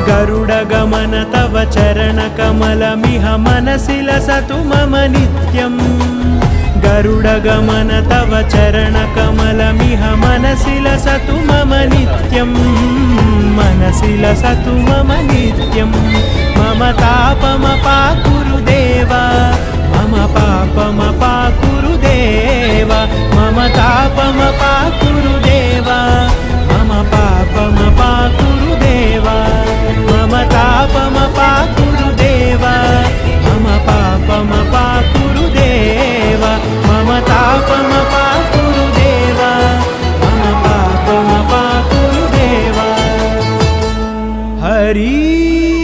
गरुडगमन तव चरणकमलमिह मनसि लसतु मम नित्यम् गरुडगमन तव चरणकमलमिह मनसि लसतु मम नित्यम् मनसि लसतु मम नित्यम् मम तापमपाकुरु देवा मम पापमपाकुरु देवा मम तापमपाकुरु देवा मम पापमपाकुरु देवा मम तापमपाकुरु देवा मम पापमपाकुरु देवा मम तापमपाकुरु देवा मम पापमपाकुरु देवा हरि